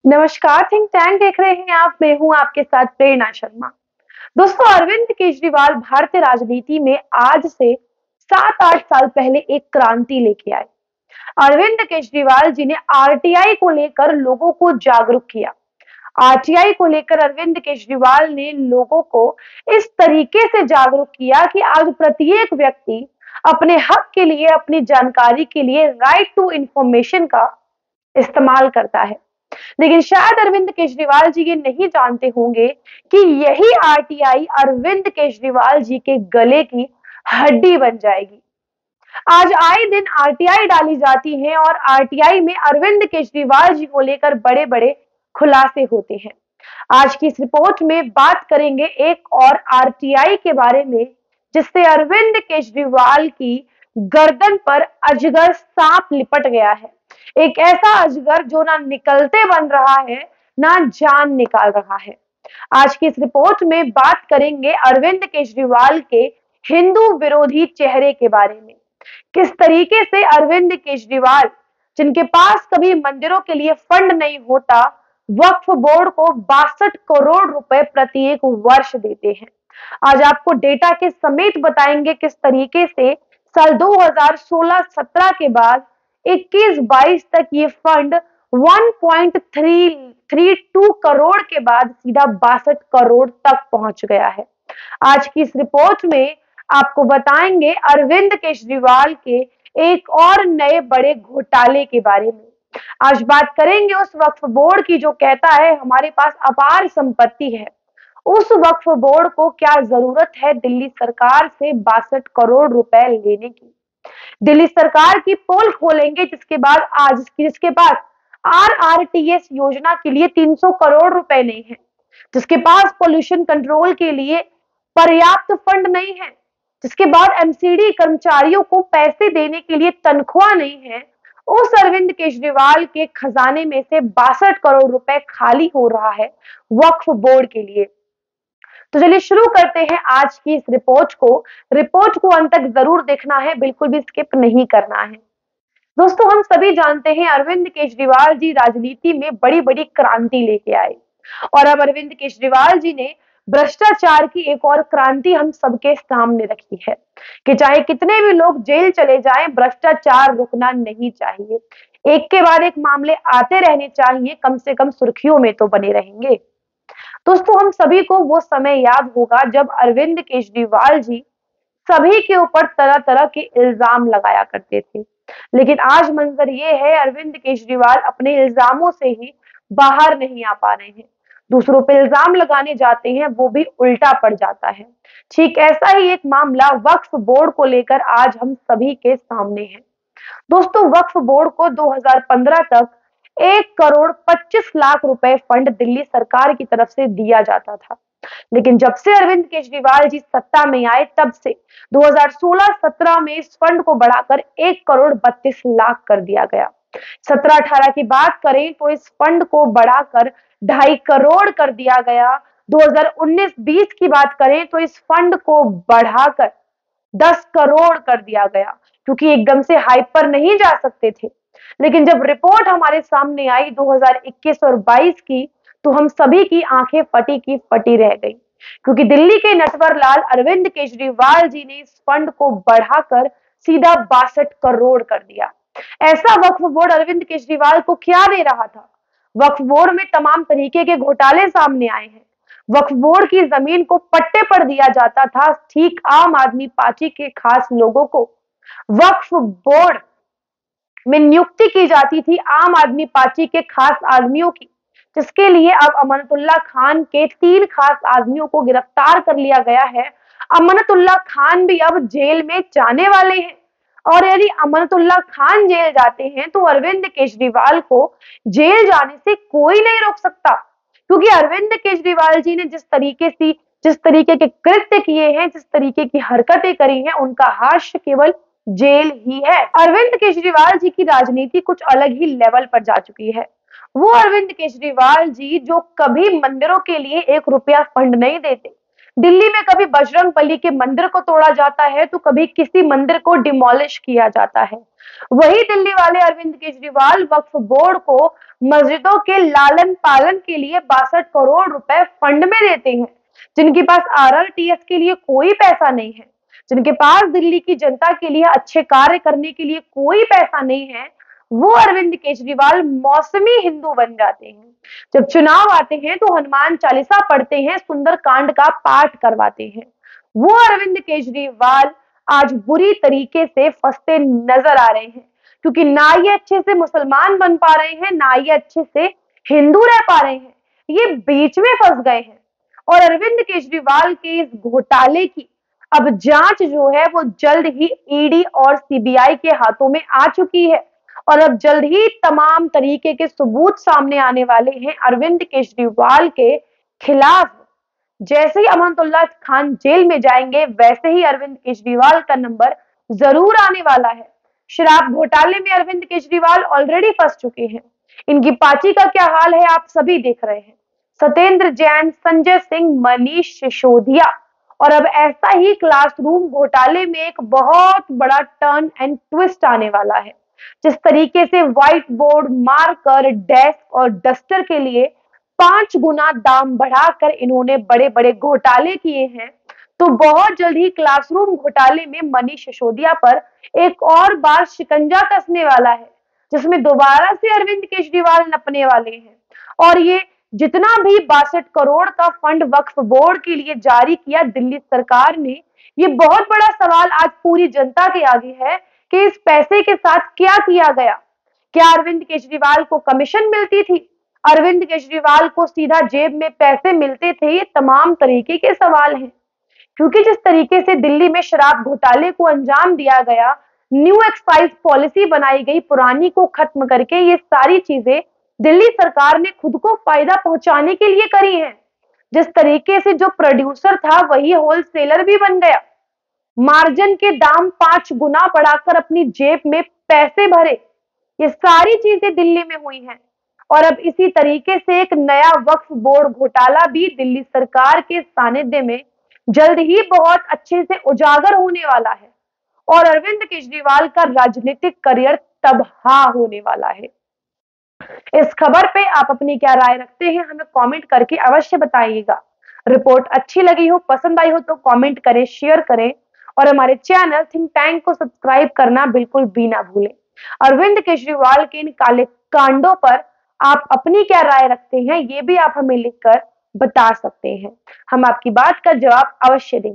नमस्कार, think tank देख रहे हैं आप। मैं हूं आपके साथ प्रेरणा शर्मा। दोस्तों, अरविंद केजरीवाल भारतीय राजनीति में आज से 7-8 साल पहले एक क्रांति लेके आए। अरविंद केजरीवाल जी ने आरटीआई को लेकर लोगों को जागरूक किया। आरटीआई को लेकर अरविंद केजरीवाल ने लोगों को इस तरीके से जागरूक किया कि आज प्रत्येक व्यक्ति अपने हक के लिए, अपनी जानकारी के लिए राइट टू इंफॉर्मेशन का इस्तेमाल करता है। लेकिन शायद अरविंद केजरीवाल जी ये नहीं जानते होंगे कि यही आरटीआई अरविंद केजरीवाल जी के गले की हड्डी बन जाएगी। आज आए दिन आरटीआई डाली जाती है और आरटीआई में अरविंद केजरीवाल जी को लेकर बड़े-बड़े खुलासे होते हैं। आज की इस रिपोर्ट में बात करेंगे एक और आरटीआई के बारे में, जिससे अरविंद केजरीवाल की गर्दन पर अजगर सांप लिपट गया है। एक ऐसा अजगर जो ना निकलते बन रहा है, ना जान निकाल रहा है। आज की इस रिपोर्ट में बात करेंगे अरविंद केजरीवाल के हिंदू विरोधी चेहरे के बारे में। किस तरीके से अरविंद केजरीवाल, जिनके पास कभी मंदिरों के लिए फंड नहीं होता, वक्फ बोर्ड को 62 करोड़ रुपए प्रत्येक वर्ष देते हैं। आज आपको डेटा के समेत बताएंगे किस तरीके से साल 2016-17 के बाद 21-22 तक ये फंड 1.332 करोड़ के बाद सीधा 62 करोड़ तक पहुंच गया है। आज की इस रिपोर्ट में आपको बताएंगे अरविंद केजरीवाल के एक और नए बड़े घोटाले के बारे में। आज बात करेंगे उस वक्फ बोर्ड की जो कहता है हमारे पास अपार संपत्ति है। उस वक्फ बोर्ड को क्या जरूरत है दिल्ली सरकार से 62 करोड़ रुपए लेने की। दिल्ली सरकार की पोल खोलेंगे जिसके पास आरआरटीएस योजना के लिए 300 करोड़ रुपए नहीं है, जिसके पास पोल्यूशन कंट्रोल के लिए पर्याप्त फंड नहीं है, जिसके बाद एमसीडी कर्मचारियों को पैसे देने के लिए तनख्वाह नहीं है। उस अरविंद केजरीवाल के खजाने में से 62 करोड़ रुपए खाली हो रहा है वक्फ बोर्ड के लिए। तो चलिए शुरू करते हैं आज की इस रिपोर्ट को अंत तक जरूर देखना है, बिल्कुल भी स्किप नहीं करना है। दोस्तों, हम सभी जानते हैं अरविंद केजरीवाल जी राजनीति में बड़ी बड़ी क्रांति लेके आए और अब अरविंद केजरीवाल जी ने भ्रष्टाचार की एक और क्रांति हम सबके सामने रखी है कि चाहे कितने भी लोग जेल चले जाएं, भ्रष्टाचार रुकना नहीं चाहिए। एक के बाद एक मामले आते रहने चाहिए, कम से कम सुर्खियों में तो बने रहेंगे। दोस्तों, हम सभी को वो समय याद होगा जब अरविंद केजरीवाल जी सभी के ऊपर तरह तरह के इल्जाम लगाया करते थे, लेकिन आज मंजर ये है अरविंद केजरीवाल अपने इल्जामों से ही बाहर नहीं आ पा रहे हैं। दूसरों पे इल्जाम लगाने जाते हैं, वो भी उल्टा पड़ जाता है। ठीक ऐसा ही एक मामला वक्फ बोर्ड को लेकर आज हम सभी के सामने है। दोस्तों, वक्फ बोर्ड को 2015 तक 1 करोड़ 25 लाख रुपए फंड दिल्ली सरकार की तरफ से दिया जाता था, लेकिन जब से अरविंद केजरीवाल जी सत्ता में आए तब से 2016-17 में इस फंड को बढ़ाकर 1 करोड़ 32 लाख कर दिया गया। 17-18 की बात करें तो इस फंड को बढ़ाकर 2.5 करोड़ कर दिया गया। 2019-20 की बात करें तो इस फंड को बढ़ाकर 10 करोड़ कर दिया गया, क्योंकि एकदम से हाइप पर नहीं जा सकते थे। लेकिन जब रिपोर्ट हमारे सामने आई 2021 और 22 की, तो हम सभी की आंखें फटी की फटी रह गई, क्योंकि दिल्ली के नटवर लाल अरविंद केजरीवाल जी ने इस फंड को बढ़ाकर सीधा 62 करोड़ कर दिया। ऐसा वक्फ बोर्ड अरविंद केजरीवाल को क्या दे रहा था? वक्फ बोर्ड में तमाम तरीके के घोटाले सामने आए हैं। वक्फ बोर्ड की जमीन को पट्टे पर दिया जाता था, ठीक आम आदमी पार्टी के खास लोगों को। वक्फ बोर्ड में नियुक्ति की जाती थी आम आदमी पार्टी के खास आदमियों की, जिसके लिए अब अमानतुल्लाह खान के 3 खास आदमियों को गिरफ्तार कर लिया गया है। अमानतुल्लाह खान भी अब जेल में जाने वाले हैं, और यदि अमानतुल्लाह खान जेल जाते हैं तो अरविंद केजरीवाल को जेल जाने से कोई नहीं रोक सकता, क्योंकि अरविंद केजरीवाल जी ने जिस तरीके के कृत्य किए हैं, जिस तरीके की हरकतें करी हैं, उनका हास्य केवल जेल ही है। अरविंद केजरीवाल जी की राजनीति कुछ अलग ही लेवल पर जा चुकी है। वो अरविंद केजरीवाल जी जो कभी मंदिरों के लिए 1 रुपया फंड नहीं देते, दिल्ली में कभी बजरंगबली के मंदिर को तोड़ा जाता है तो कभी किसी मंदिर को डिमोलिश किया जाता है। वही दिल्ली वाले अरविंद केजरीवाल वक्फ बोर्ड को मस्जिदों के लालन पालन के लिए 62 करोड़ रुपए फंड में देते हैं, जिनके पास आरआरटीएस के लिए कोई पैसा नहीं है, जिनके पास दिल्ली की जनता के लिए अच्छे कार्य करने के लिए कोई पैसा नहीं है, वो अरविंद केजरीवाल मौसमी हिंदू बन जाते हैं। जब चुनाव आते हैं तो हनुमान चालीसा पढ़ते हैं, सुंदरकांड का पाठ करवाते हैं। वो अरविंद केजरीवाल आज बुरी तरीके से फंसते नजर आ रहे हैं, क्योंकि ना ये अच्छे से मुसलमान बन पा रहे हैं, ना ये अच्छे से हिंदू रह पा रहे हैं, ये बीच में फंस गए हैं। और अरविंद केजरीवाल के इस घोटाले की अब जांच जो है वो जल्द ही ईडी और सीबीआई के हाथों में आ चुकी है, और अब जल्द ही तमाम तरीके के सबूत सामने आने वाले हैं अरविंद केजरीवाल के खिलाफ। जैसे ही अमनतुल्लाह खान जेल में जाएंगे, वैसे ही अरविंद केजरीवाल का नंबर जरूर आने वाला है। शराब घोटाले में अरविंद केजरीवाल ऑलरेडी फंस चुके हैं। इनकी पार्टी का क्या हाल है आप सभी देख रहे हैं। सत्येंद्र जैन, संजय सिंह, मनीष सिसोदिया, और अब ऐसा ही क्लासरूम घोटाले में एक बहुत बड़ा टर्न एंड ट्विस्ट आने वाला है। जिस तरीके से व्हाइट बोर्ड, मार्कर, डेस्क और डस्टर के लिए 5 गुना दाम बढ़ाकर इन्होंने बड़े बड़े घोटाले किए हैं, तो बहुत जल्द ही क्लासरूम घोटाले में मनीष सिसोदिया पर एक और बार शिकंजा कसने वाला है, जिसमें दोबारा से अरविंद केजरीवाल नपने वाले हैं। और ये जितना भी 62 करोड़ का फंड वक्फ बोर्ड के लिए जारी किया दिल्ली सरकार ने, ये बहुत बड़ा सवाल आज पूरी जनता के आगे है कि इस पैसे के साथ क्या किया गया। क्या अरविंद केजरीवाल को कमीशन मिलती थी? अरविंद केजरीवाल को सीधा जेब में पैसे मिलते थे? ये तमाम तरीके के सवाल हैं, क्योंकि जिस तरीके से दिल्ली में शराब घोटाले को अंजाम दिया गया, न्यू एक्साइज पॉलिसी बनाई गई पुरानी को खत्म करके, ये सारी चीजें दिल्ली सरकार ने खुद को फायदा पहुंचाने के लिए करी हैं। जिस तरीके से जो प्रोड्यूसर था वही होलसेलर भी बन गया, मार्जिन के दाम 5 गुना बढ़ाकर अपनी जेब में पैसे भरे, ये सारी चीजें दिल्ली में हुई हैं। और अब इसी तरीके से एक नया वक्फ बोर्ड घोटाला भी दिल्ली सरकार के सानिध्य में जल्द ही बहुत अच्छे से उजागर होने वाला है, और अरविंद केजरीवाल का राजनीतिक करियर तबाह होने वाला है। इस खबर पे आप अपनी क्या राय रखते हैं, हमें कमेंट करके अवश्य बताइएगा। रिपोर्ट अच्छी लगी हो, पसंद आई हो तो कमेंट करें, शेयर करें, और हमारे चैनल थिंक टैंक को सब्सक्राइब करना बिल्कुल भी ना भूलें। अरविंद केजरीवाल के इन काले कांडों पर आप अपनी क्या राय रखते हैं, ये भी आप हमें लिखकर बता सकते हैं। हम आपकी बात का जवाब अवश्य देंगे।